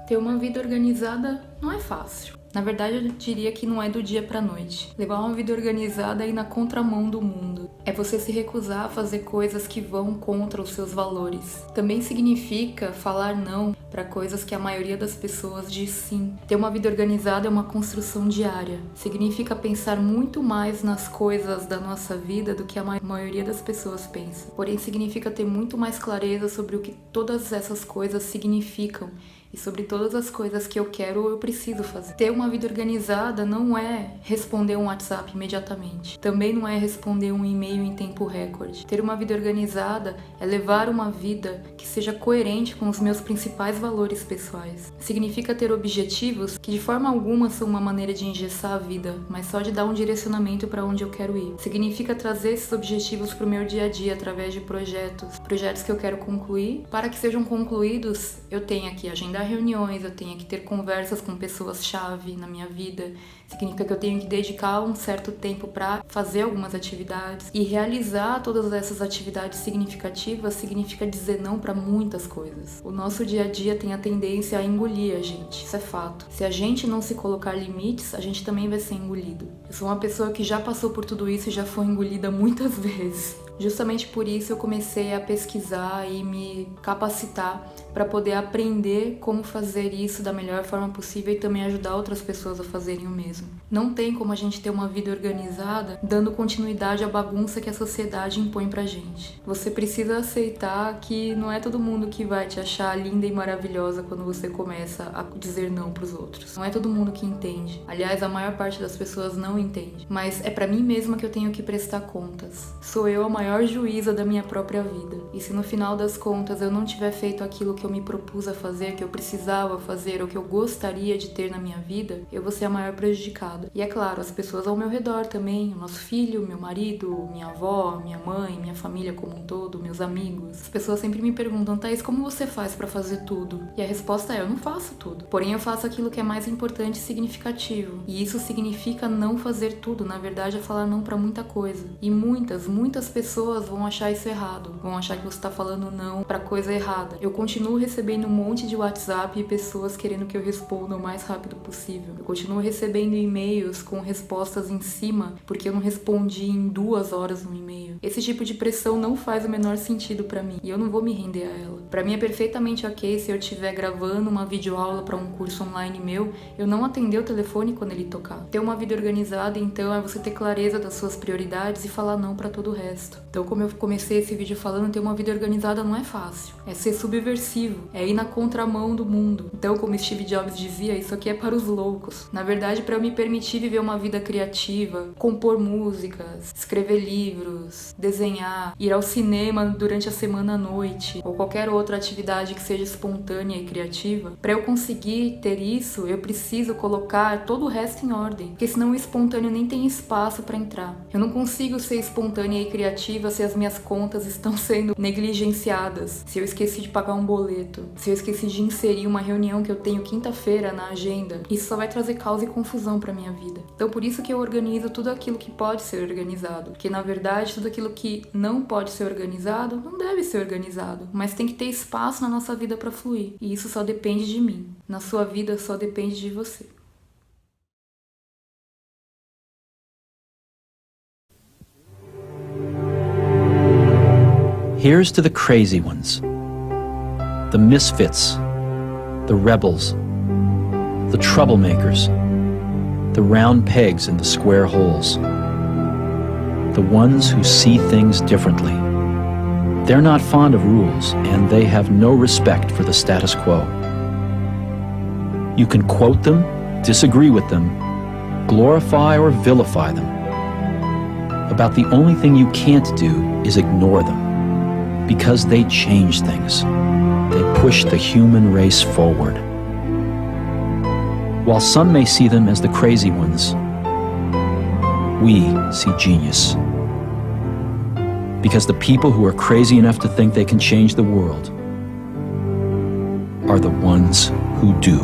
Ter uma vida organizada não é fácil. Na verdade, eu diria que não é do dia pra noite. Levar uma vida organizada é ir na contramão do mundo. É você se recusar a fazer coisas que vão contra os seus valores. Também significa falar não para coisas que a maioria das pessoas diz sim. Ter uma vida organizada é uma construção diária. Significa pensar muito mais nas coisas da nossa vida do que a maioria das pessoas pensa. Porém, significa ter muito mais clareza sobre o que todas essas coisas significam e sobre todas as coisas que eu quero ou eu preciso fazer. Ter uma vida organizada não é responder um WhatsApp imediatamente. Também não é responder um e-mail em tempo recorde. Ter uma vida organizada é levar uma vida que seja coerente com os meus principais valores pessoais. Significa ter objetivos que de forma alguma são uma maneira de engessar a vida, mas só de dar um direcionamento para onde eu quero ir. Significa trazer esses objetivos para o meu dia a dia através de projetos que eu quero concluir. Para que sejam concluídos, eu tenho que agendar reuniões, eu tenho que ter conversas com pessoas-chave na minha vida. Significa que eu tenho que dedicar um certo tempo para fazer algumas atividades. E realizar todas essas atividades significativas significa dizer não para muitas coisas. O nosso dia a dia tem a tendência a engolir a gente, isso é fato. Se a gente não se colocar limites, a gente também vai ser engolido. Eu sou uma pessoa que já passou por tudo isso e já foi engolida muitas vezes. Justamente por isso eu comecei a pesquisar e me capacitar para poder aprender como fazer isso da melhor forma possível e também ajudar outras pessoas a fazerem o mesmo. Não tem como a gente ter uma vida organizada dando continuidade à bagunça que a sociedade impõe pra gente. Você precisa aceitar que não é todo mundo que vai te achar linda e maravilhosa quando você começa a dizer não pros outros. Não é todo mundo que entende. Aliás, a maior parte das pessoas não entende. Mas é pra mim mesma que eu tenho que prestar contas. Sou eu a maior juíza da minha própria vida. E se no final das contas eu não tiver feito aquilo que eu me propus a fazer, que eu precisava fazer ou que eu gostaria de ter na minha vida, eu vou ser a maior prejudicada. E é claro, as pessoas ao meu redor também, o nosso filho, meu marido, minha avó, minha mãe, minha família como um todo, meus amigos. As pessoas sempre me perguntam: Thaís, como você faz pra fazer tudo? E a resposta é: eu não faço tudo. Porém, eu faço aquilo que é mais importante e significativo. E isso significa não fazer tudo. Na verdade, é falar não pra muita coisa. E muitas pessoas vão achar isso errado. Vão achar que você tá falando não pra coisa errada. Eu continuo recebendo um monte de WhatsApp e pessoas querendo que eu responda o mais rápido possível. Eu continuo recebendo e-mails com respostas em cima porque eu não respondi em 2 horas no e-mail. Esse tipo de pressão não faz o menor sentido pra mim e eu não vou me render a ela. Pra mim é perfeitamente ok se eu estiver gravando uma videoaula pra um curso online meu, eu não atender o telefone quando ele tocar. Ter uma vida organizada, então, é você ter clareza das suas prioridades e falar não pra todo o resto. Então, como eu comecei esse vídeo falando, ter uma vida organizada não é fácil. É ser subversivo, é ir na contramão do mundo. Então, como Steve Jobs dizia, isso aqui é para os loucos. Na verdade, para eu me permitir viver uma vida criativa, compor músicas, escrever livros, desenhar, ir ao cinema durante a semana à noite, ou qualquer outra atividade que seja espontânea e criativa, para eu conseguir ter isso, eu preciso colocar todo o resto em ordem, porque senão o espontâneo nem tem espaço para entrar. Eu não consigo ser espontânea e criativa se as minhas contas estão sendo negligenciadas, se eu esqueci de pagar um boleto, se eu esqueci de inserir uma reunião que eu tenho quinta-feira na agenda. Isso só vai trazer caos e confusão pra minha vida. Então por isso que eu organizo tudo aquilo que pode ser organizado, porque na verdade tudo aquilo que não pode ser organizado não deve ser organizado, mas tem que ter espaço na nossa vida pra fluir, e isso só depende de mim. Na sua vida só depende de você. Here's to the crazy ones, the misfits, the rebels, the troublemakers, the round pegs in the square holes, the ones who see things differently. They're not fond of rules, and they have no respect for the status quo. You can quote them, disagree with them, glorify or vilify them. About the only thing you can't do is ignore them. Because they change things. They push the human race forward. While some may see them as the crazy ones, we see genius. Because the people who are crazy enough to think they can change the world are the ones who do.